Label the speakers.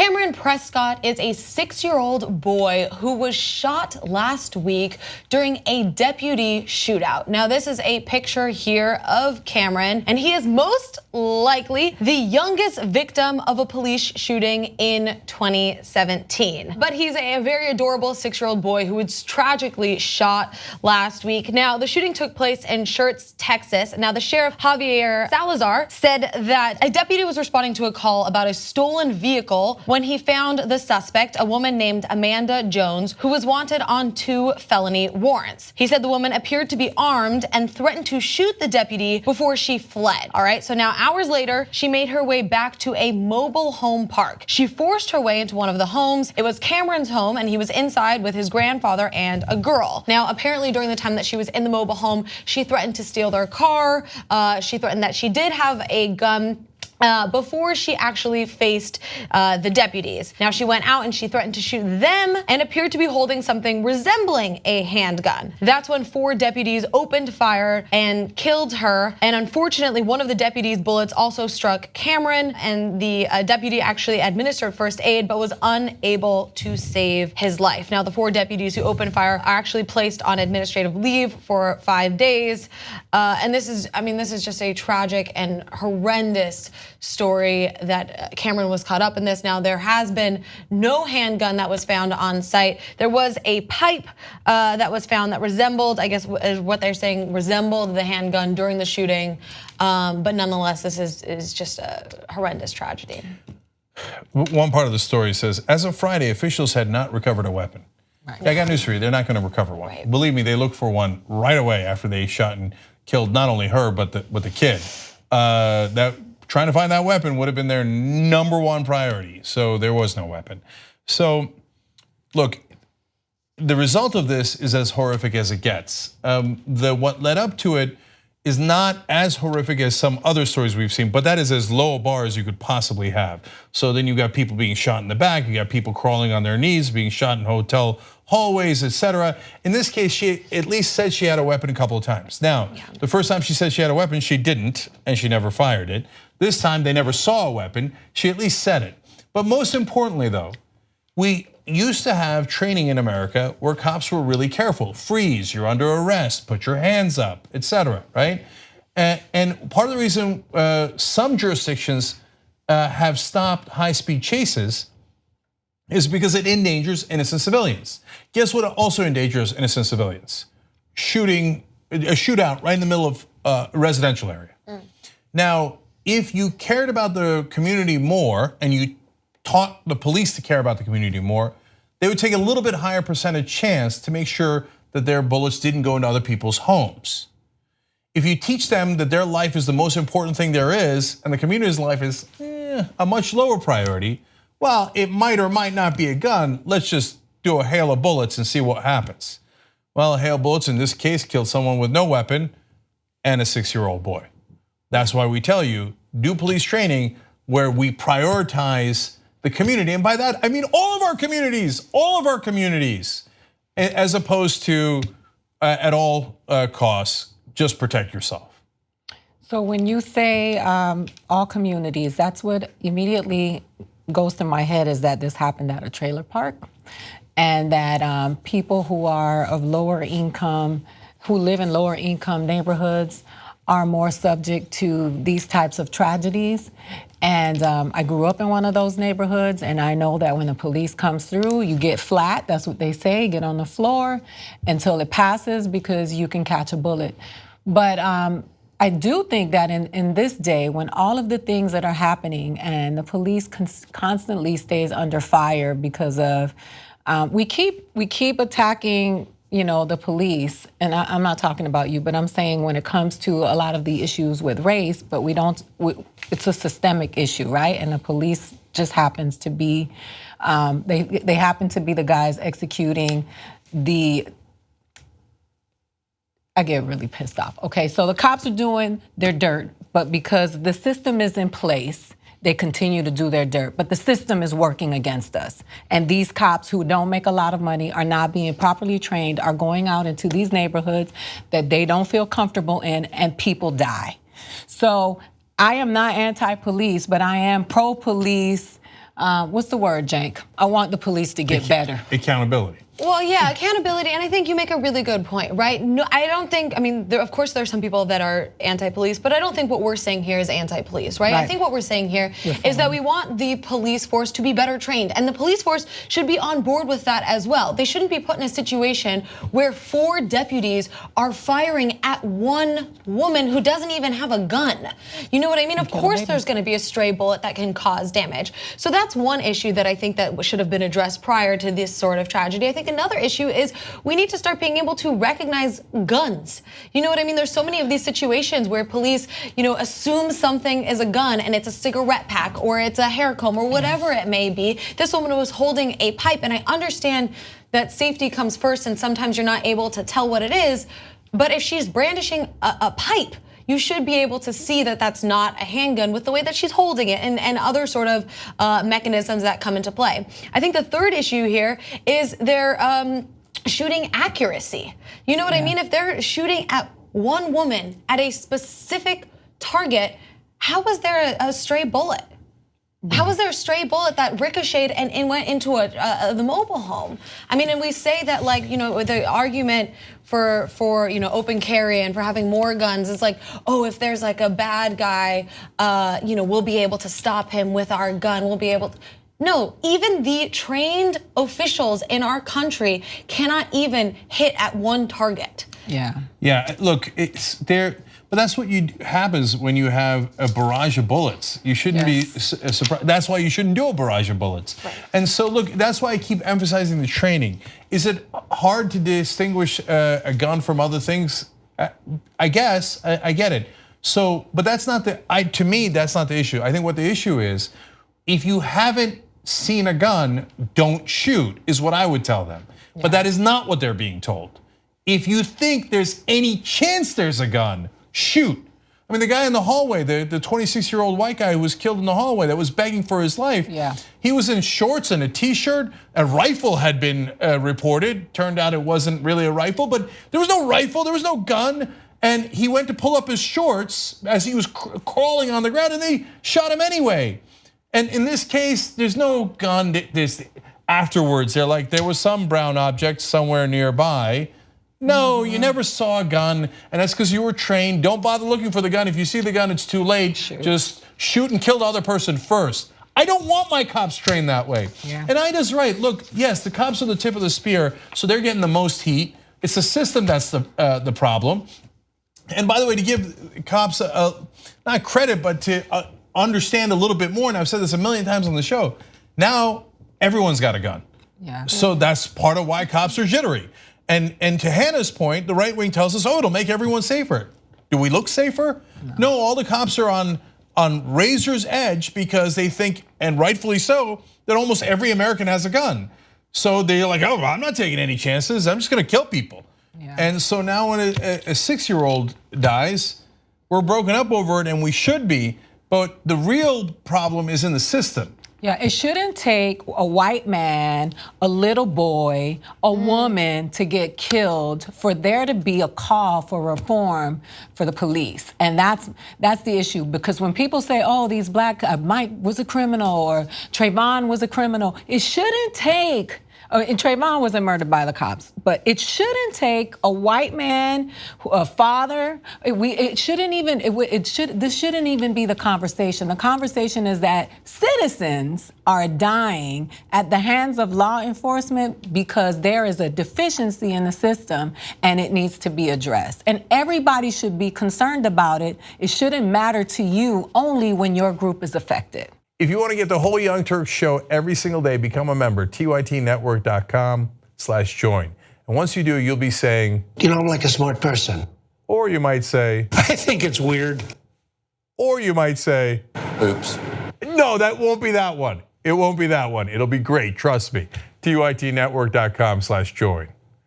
Speaker 1: Kameron Prescott is a 6-year-old boy who was shot last week during a deputy shootout. Now, this is a picture here of Kameron, and he is most likely the youngest victim of a police shooting in 2017. But he's a very adorable 6-year-old boy who was tragically shot last week. Now, the shooting took place in Schertz, Texas. Now, the sheriff, Javier Salazar, said that a deputy was responding to a call about a stolen vehicle when he found the suspect, a woman named Amanda Jones, who was wanted on 2 felony warrants. He said the woman appeared to be armed and threatened to shoot the deputy before she fled. All right, so now hours later, she made her way back to a mobile home park. She forced her way into one of the homes. It was Kameron's home, and he was inside with his grandfather and a girl. Now, apparently during the time that she was in the mobile home, she threatened to steal their car. She threatened that she did have a gun before she actually faced the deputies. Now, she went out and she threatened to shoot them and appeared to be holding something resembling a handgun. That's when 4 deputies opened fire and killed her. And unfortunately, one of the deputies' bullets also struck Kameron, and the deputy actually administered first aid but was unable to save his life. Now, the 4 deputies who opened fire are actually placed on administrative leave for 5 days. And this is just a tragic and horrendous story that Kameron was caught up in this. Now, there has been no handgun that was found on site. There was a pipe that was found that resembled, I guess is what they're saying, resembled the handgun during the shooting. But nonetheless, this is just a horrendous tragedy.
Speaker 2: One part of the story says, as of Friday, officials had not recovered a weapon. Right. I got news for you, they're not gonna recover one. Right. Believe me, they looked for one right away after they shot and killed not only her, but the kid. Trying to find that weapon would have been their #1 priority. So there was no weapon. So look, the result of this is as horrific as it gets. What led up to it is not as horrific as some other stories we've seen, but that is as low a bar as you could possibly have. So then you got people being shot in the back, you got people crawling on their knees, being shot in hotel hallways, etc. In this case, she at least said she had a weapon a couple of times. Now, the first time she said she had a weapon, she didn't, and she never fired it. This time they never saw a weapon, she at least said it. But most importantly though, we used to have training in America where cops were really careful. Freeze, you're under arrest, put your hands up, etc. right? And part of the reason some jurisdictions have stopped high-speed chases is because it endangers innocent civilians. Guess what also endangers innocent civilians? A shootout right in the middle of a residential area. Now, if you cared about the community more and you taught the police to care about the community more, they would take a little bit higher percentage chance to make sure that their bullets didn't go into other people's homes. If you teach them that their life is the most important thing there is and the community's life is a much lower priority, well, it might or might not be a gun, let's just do a hail of bullets and see what happens. Well, a hail of bullets in this case killed someone with no weapon and a 6-year-old boy. That's why we tell you, do police training where we prioritize the community. And by that, I mean all of our communities, as opposed to at all costs, just protect yourself.
Speaker 3: So when you say all communities, that's what immediately goes to my head is that this happened at a trailer park and that people who are of lower income, who live in lower income neighborhoods are more subject to these types of tragedies. And I grew up in one of those neighborhoods, and I know that when the police comes through, you get flat, that's what they say, get on the floor until it passes because you can catch a bullet. But I do think that in this day, when all of the things that are happening and the police constantly stays under fire because of, we keep attacking the police, and I'm not talking about you, but I'm saying when it comes to a lot of the issues with race, but it's a systemic issue, right? And the police just happens to be, they happen to be the guys executing I get really pissed off. Okay, so the cops are doing their dirt, but because the system is in place, they continue to do their dirt, but the system is working against us. And these cops who don't make a lot of money, are not being properly trained, are going out into these neighborhoods that they don't feel comfortable in, and people die. So I am not anti-police, but I am pro-police what's the word, Cenk? I want the police to get better.
Speaker 2: Accountability.
Speaker 1: Well, yeah, accountability, and I think you make a really good point, right? No, I don't think, I mean, of course there's some people that are anti-police, but I don't think what we're saying here is anti-police, right? I think what we're saying here is that we want the police force to be better trained, and the police force should be on board with that as well. They shouldn't be put in a situation where 4 deputies are firing at one woman who doesn't even have a gun. You know what I mean? Of course there's gonna be a stray bullet that can cause damage. So that's one issue that I think that should have been addressed prior to this sort of tragedy. I think another issue is we need to start being able to recognize guns. You know what I mean? There's so many of these situations where police, assume something is a gun and it's a cigarette pack or it's a hair comb or whatever it may be. This woman was holding a pipe, and I understand that safety comes first and sometimes you're not able to tell what it is, but if she's brandishing a pipe, you should be able to see that that's not a handgun with the way that she's holding it and other sort of mechanisms that come into play. I think the third issue here is their shooting accuracy. You know what I mean? If they're shooting at one woman at a specific target, how was there a stray bullet? How was there a stray bullet that ricocheted and went into the mobile home? I mean, and we say that the argument for open carry and for having more guns is like, oh, if there's like a bad guy, we'll be able to stop him with our gun. We'll be able to. No, even the trained officials in our country cannot even hit at one target.
Speaker 2: Yeah, look, it's there. But that's what happens when you have a barrage of bullets. You shouldn't be surprised. That's why you shouldn't do a barrage of bullets. Right. And so look, that's why I keep emphasizing the training. Is it hard to distinguish a gun from other things? I guess, I get it. So, but that's not to me, that's not the issue. I think what the issue is, if you haven't seen a gun, don't shoot, is what I would tell them. Yeah. But that is not what they're being told. If you think there's any chance there's a gun, shoot. I mean, the guy in the hallway, the 26-year-old white guy who was killed in the hallway that was begging for his life. Yeah. He was in shorts and a t-shirt. A rifle had been reported. Turned out it wasn't really a rifle, but there was no rifle, there was no gun. And he went to pull up his shorts as he was crawling on the ground, and they shot him anyway. And in this case, there's no gun. Afterwards, they're like, there was some brown object somewhere nearby. No, you never saw a gun, and that's because you were trained. Don't bother looking for the gun. If you see the gun, it's too late. Just shoot and kill the other person first. I don't want my cops trained that way. Yeah. And Ida's right. Look, yes, the cops are the tip of the spear, so they're getting the most heat. It's the system that's the problem. And by the way, to give cops not credit, but to understand a little bit more, and I've said this a million times on the show, now everyone's got a gun. Yeah. So that's part of why cops are jittery. And to Hannah's point, the right wing tells us, oh, it'll make everyone safer. Do we look safer? No, all the cops are on razor's edge because they think, and rightfully so, that almost every American has a gun. So they're like, oh, I'm not taking any chances. I'm just gonna kill people. Yeah. And so now when a 6-year-old dies, we're broken up over it, and we should be, but the real problem is in the system.
Speaker 3: Yeah, it shouldn't take a white man, a little boy, a woman to get killed for there to be a call for reform for the police. And that's the issue, because when people say, oh, these black, Mike was a criminal or Trayvon was a criminal, it shouldn't take, and Trayvon wasn't murdered by the cops, but it shouldn't take a white man, a father. This shouldn't even be the conversation. The conversation is that citizens are dying at the hands of law enforcement because there is a deficiency in the system and it needs to be addressed. And everybody should be concerned about it. It shouldn't matter to you only when your group is affected.
Speaker 2: If you want to get the whole Young Turks show every single day, become a member, tytnetwork.com/join. And once you do, you'll be saying,
Speaker 4: I'm like a smart person.
Speaker 2: Or you might say,
Speaker 4: I think it's weird.
Speaker 2: Or you might say,
Speaker 4: oops.
Speaker 2: No, that won't be that one. It won't be that one. It'll be great, trust me. tytnetwork.com/join.